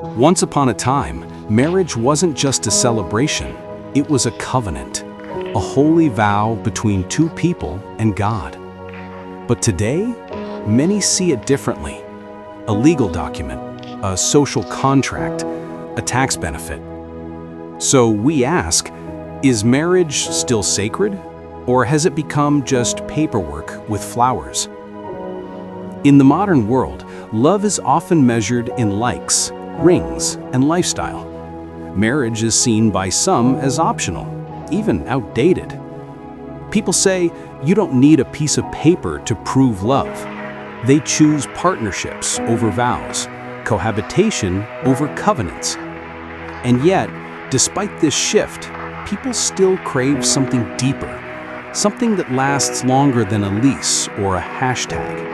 Once upon a time, marriage wasn't just a celebration, it was a covenant, a holy vow between two people and God. But today, many see it differently. A legal document, a social contract, a tax benefit. So we ask, is marriage still sacred, or has it become just paperwork with flowers? In the modern world, love is often measured in likes, rings, and lifestyle. Marriage is seen by some as optional, even outdated. People say you don't need a piece of paper to prove love. They choose partnerships over vows, cohabitation over covenants. And yet, despite this shift, people still crave something deeper, something that lasts longer than a lease or a hashtag.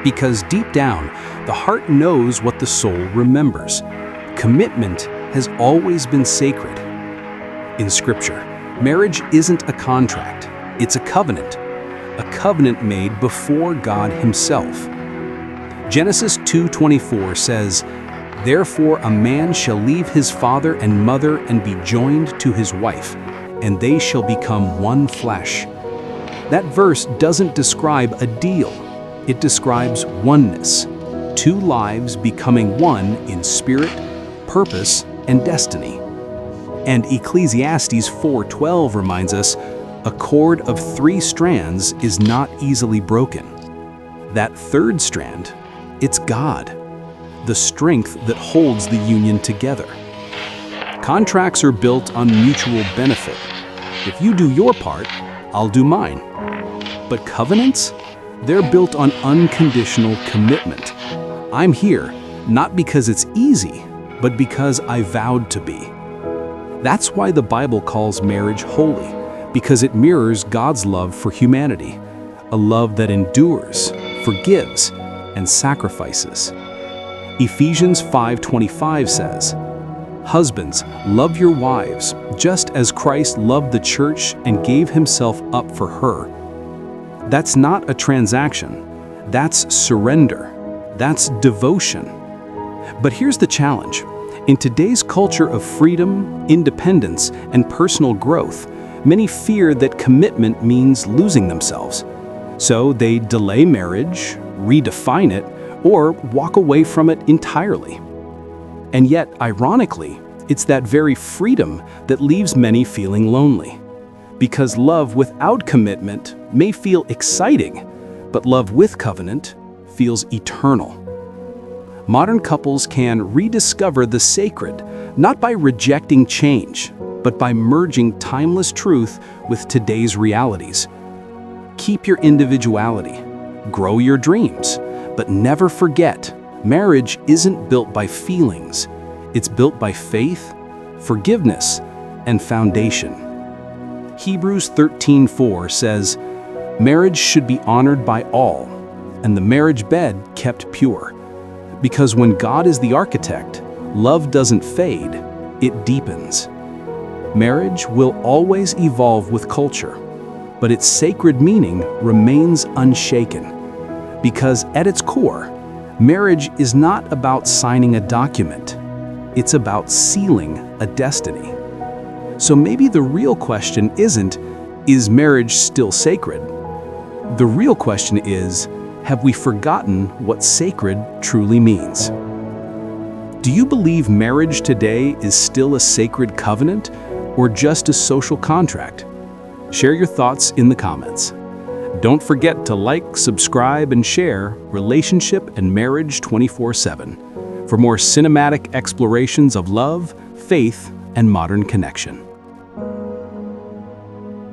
Because deep down, the heart knows what the soul remembers. Commitment has always been sacred. In Scripture, marriage isn't a contract, it's a covenant made before God Himself. Genesis 2:24 says, "Therefore a man shall leave his father and mother and be joined to his wife, and they shall become one flesh." That verse doesn't describe a deal. It describes oneness, two lives becoming one in spirit, purpose, and destiny. And Ecclesiastes 4:12 reminds us, "A cord of 3 strands is not easily broken." That third strand, it's God, the strength that holds the union together. Contracts are built on mutual benefit. If you do your part, I'll do mine. But covenants? They're built on unconditional commitment. I'm here, not because it's easy, but because I vowed to be. That's why the Bible calls marriage holy, because it mirrors God's love for humanity, a love that endures, forgives, and sacrifices. Ephesians 5:25 says, "Husbands, love your wives, just as Christ loved the church and gave Himself up for her." That's not a transaction. That's surrender. That's devotion. But here's the challenge. In today's culture of freedom, independence, and personal growth, many fear that commitment means losing themselves. So they delay marriage, redefine it, or walk away from it entirely. And yet, ironically, it's that very freedom that leaves many feeling lonely. Because love without commitment may feel exciting, but love with covenant feels eternal. Modern couples can rediscover the sacred, not by rejecting change, but by merging timeless truth with today's realities. Keep your individuality, grow your dreams, but never forget, marriage isn't built by feelings. It's built by faith, forgiveness, and foundation. Hebrews 13:4 says, "Marriage should be honored by all, and the marriage bed kept pure." Because when God is the architect, love doesn't fade, it deepens. Marriage will always evolve with culture, but its sacred meaning remains unshaken. Because at its core, marriage is not about signing a document, it's about sealing a destiny. So maybe the real question isn't, is marriage still sacred? The real question is, have we forgotten what sacred truly means? Do you believe marriage today is still a sacred covenant or just a social contract? Share your thoughts in the comments. Don't forget to like, subscribe, and share Relationship and Marriage 24/7 for more cinematic explorations of love, faith, and modern connection.